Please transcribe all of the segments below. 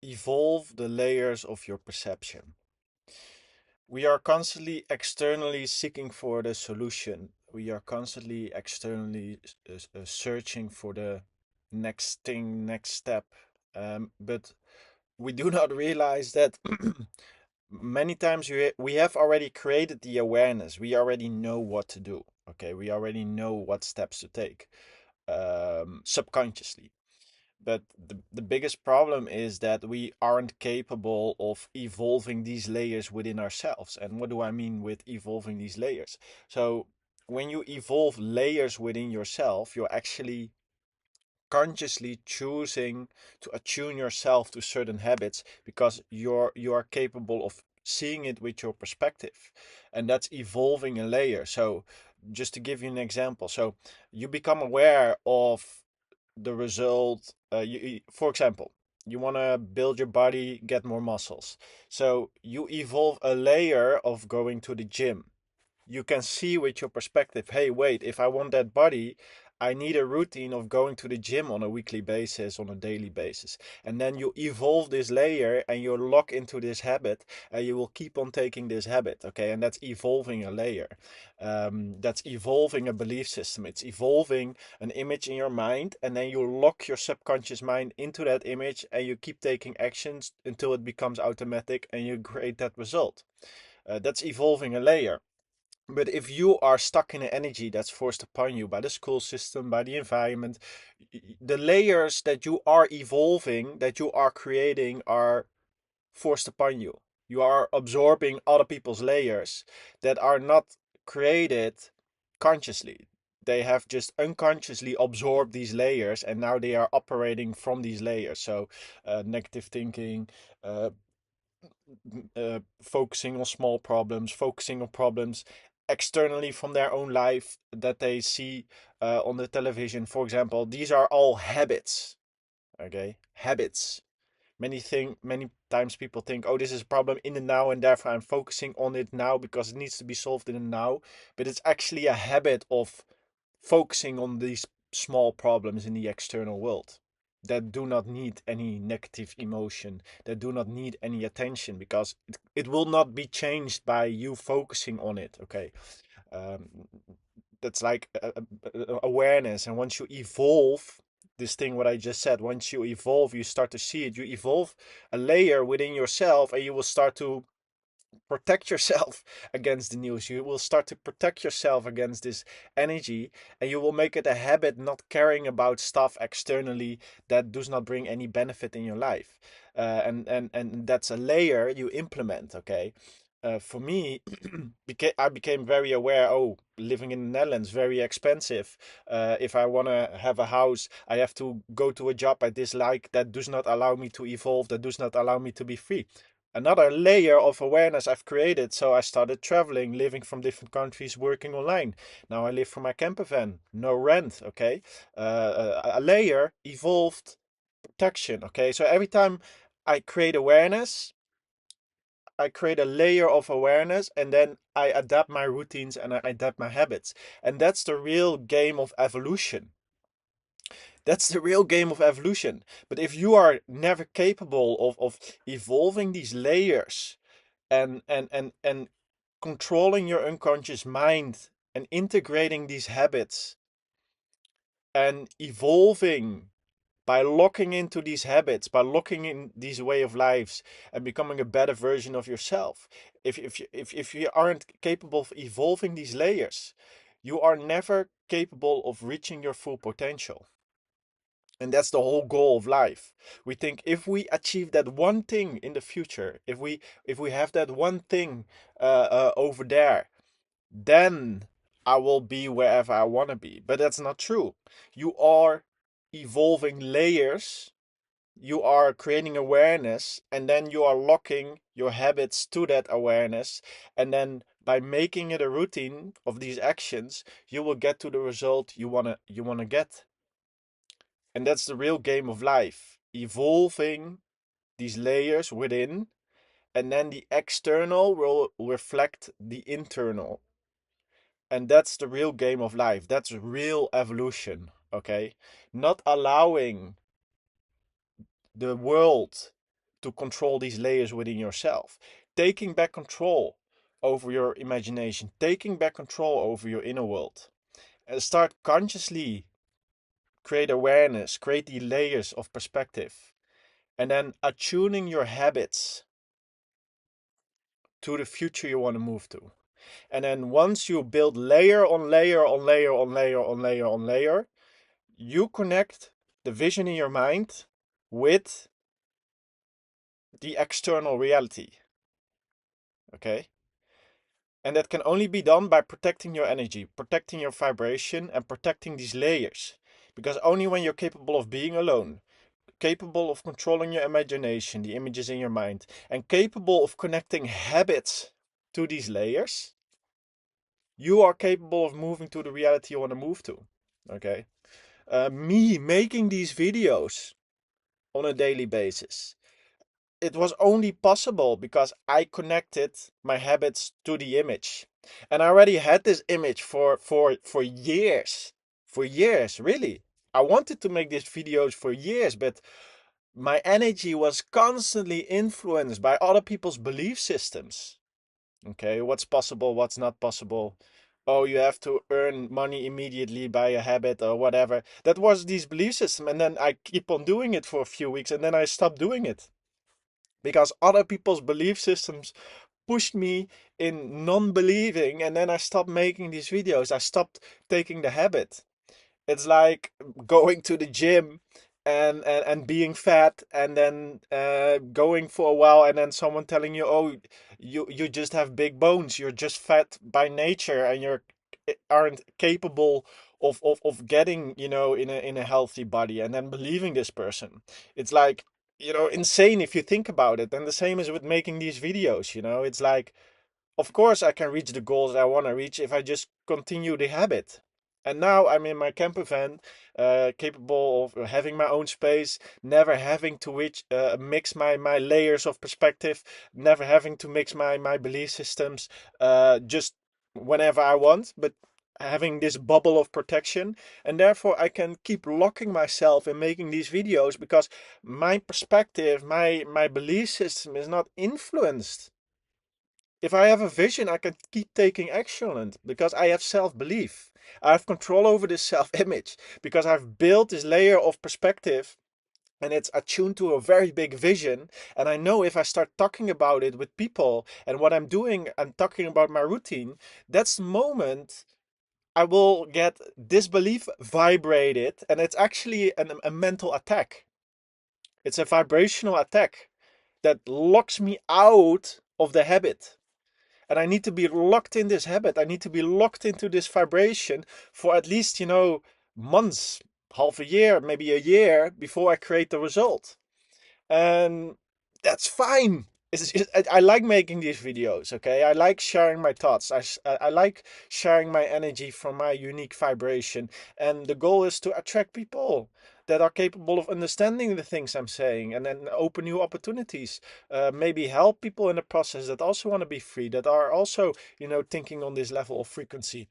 Evolve the layers of your perception. We are constantly externally seeking for the solution. We are constantly externally searching for the next thing, next step. But we do not realize that many times we have already created the awareness. We already know what to do. Okay, we already know what steps to take subconsciously. But the biggest problem is that we aren't capable of evolving these layers within ourselves. And what do I mean with evolving these layers? So when you evolve layers within yourself, you're actually consciously choosing to attune yourself to certain habits because you are capable of seeing it with your perspective, and that's evolving a layer. So just to give you an example, so you become aware of the result. For example, you want to build your body, get more muscles, so you evolve a layer of going to the gym. You can see with your perspective, hey, wait, if I want that body, I need a routine of going to the gym on a weekly basis, on a daily basis. And then you evolve this layer and you lock into this habit and you will keep on taking this habit. Okay. And that's evolving a layer. That's evolving a belief system. It's evolving an image in your mind. And then you lock your subconscious mind into that image and you keep taking actions until it becomes automatic and you create that result. That's evolving a layer. But if you are stuck in an energy that's forced upon you by the school system, by the environment, the layers that you are evolving, that you are creating, are forced upon you. You are absorbing other people's layers that are not created consciously. They have just unconsciously absorbed these layers and now they are operating from these layers. So, negative thinking, uh, focusing on small problems, focusing on problems externally from their own life that they see on the television, for example. These are all habits. Okay, habits. Many times people think, oh, this is a problem in the now, and therefore I'm focusing on it now because it needs to be solved in the now. But it's actually a habit of focusing on these small problems in the external world that do not need any negative emotion, that do not need any attention, because it will not be changed by you focusing on it. Okay. um, that's like awareness. And once you evolve this thing, what I just said, once you evolve, you start to see it, you evolve a layer within yourself, and you will start to protect yourself against the news. You will start to protect yourself against this energy, and you will make it a habit not caring about stuff externally that does not bring any benefit in your life. And that's a layer you implement. Okay. For me, I became very aware. Oh, living in the Netherlands, very expensive. If I want to have a house, I have to go to a job I dislike that does not allow me to evolve, that does not allow me to be free. Another layer of awareness I've created. So I started traveling, living from different countries, working online. Now I live from my camper van, no rent. Okay. A layer evolved protection. Okay. So every time I create awareness, I create a layer of awareness, and then I adapt my routines and I adapt my habits. And that's the real game of evolution. That's the real game of evolution. But if you are never capable of evolving these layers and controlling your unconscious mind and integrating these habits and evolving by locking into these habits, by locking in these way of lives and becoming a better version of yourself. If you aren't capable of evolving these layers, you are never capable of reaching your full potential. And that's the whole goal of life. We think if we achieve that one thing in the future, if we have that one thing over there, then I will be wherever I want to be. But that's not true. You are evolving layers, you are creating awareness, and then you are locking your habits to that awareness. And then by making it a routine of these actions, you will get to the result you wanna get. And that's the real game of life. Evolving these layers within, and then the external will reflect the internal. And that's the real game of life. That's real evolution, okay? Not allowing the world to control these layers within yourself. Taking back control over your imagination, taking back control over your inner world. And start consciously create awareness, create the layers of perspective, and then attuning your habits to the future you want to move to. And then once you build layer on layer on layer on layer on layer on layer, you connect the vision in your mind with the external reality. Okay? And that can only be done by protecting your energy, protecting your vibration, and protecting these layers. Because only when you're capable of being alone, capable of controlling your imagination, the images in your mind, and capable of connecting habits to these layers, you are capable of moving to the reality you want to move to. Okay? Me making these videos on a daily basis, it was only possible because I connected my habits to the image. And I already had this image for years. For years, really. I wanted to make these videos for years, but my energy was constantly influenced by other people's belief systems. Okay, what's possible, what's not possible. Oh, you have to earn money immediately by a habit or whatever. That was this belief system. And then I keep on doing it for a few weeks and then I stopped doing it because other people's belief systems pushed me in non-believing, and then I stopped making these videos. I stopped taking the habit. It's like going to the gym and being fat and then going for a while and then someone telling you, oh, you just have big bones, you're just fat by nature and you're aren't capable of getting, in a healthy body, and then believing this person. It's like, insane if you think about it. And the same is with making these videos. It's like, of course I can reach the goals I want to reach if I just continue the habit. And now I'm in my camper van, capable of having my own space, never having to mix my layers of perspective, never having to mix my belief systems, just whenever I want, but having this bubble of protection. And therefore I can keep locking myself in making these videos because my perspective, my belief system is not influenced. If I have a vision, I can keep taking action on it because I have self-belief. I have control over this self-image because I've built this layer of perspective and it's attuned to a very big vision. And I know if I start talking about it with people and what I'm doing and talking about my routine, that's the moment I will get disbelief vibrated. And it's actually a mental attack. It's a vibrational attack that locks me out of the habit. And I need to be locked in this habit. I need to be locked into this vibration for at least, months, half a year, maybe a year before I create the result. And that's fine. It's just, I like making these videos, okay? I like sharing my thoughts. I like sharing my energy from my unique vibration. And the goal is to attract people that are capable of understanding the things I'm saying and then open new opportunities. Maybe help people in the process that also want to be free, that are also, thinking on this level of frequency.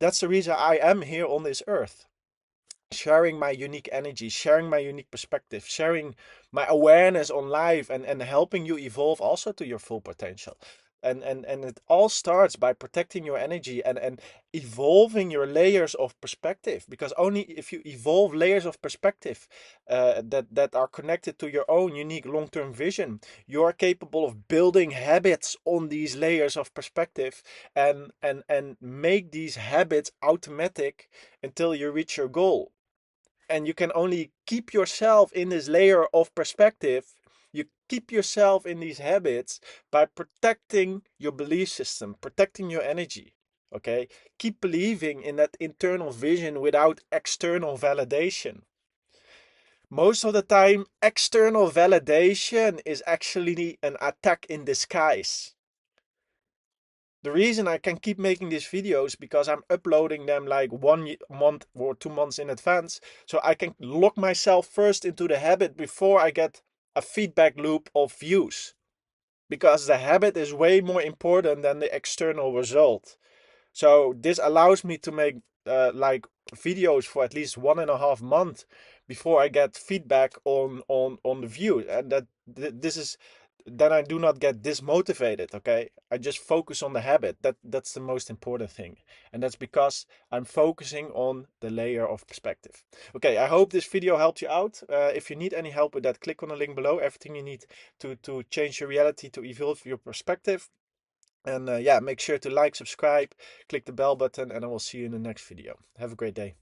That's the reason I am here on this earth, sharing my unique energy, sharing my unique perspective, sharing my awareness on life, and helping you evolve also to your full potential. And it all starts by protecting your energy and evolving your layers of perspective, because only if you evolve layers of perspective that are connected to your own unique long-term vision, you are capable of building habits on these layers of perspective and make these habits automatic until you reach your goal. And you can only keep yourself in this layer of perspective, you keep yourself in these habits by protecting your belief system, protecting your energy. Okay, keep believing in that internal vision without external validation. Most of the time, external validation is actually an attack in disguise. The reason I can keep making these videos because I'm uploading them like 1 month or 2 months in advance. So I can lock myself first into the habit before I get a feedback loop of views. Because the habit is way more important than the external result. So this allows me to make like videos for at least 1.5 months before I get feedback on the view, and this is, then I do not get dismotivated. Okay, I just focus on the habit. That's the most important thing, and that's because I'm focusing on the layer of perspective. Okay, I hope this video helped you out. If you need any help with that, click on the link below. Everything you need to change your reality, to evolve your perspective. And yeah, make sure to like, subscribe, click the bell button, and I will see you in the next video. Have a great day.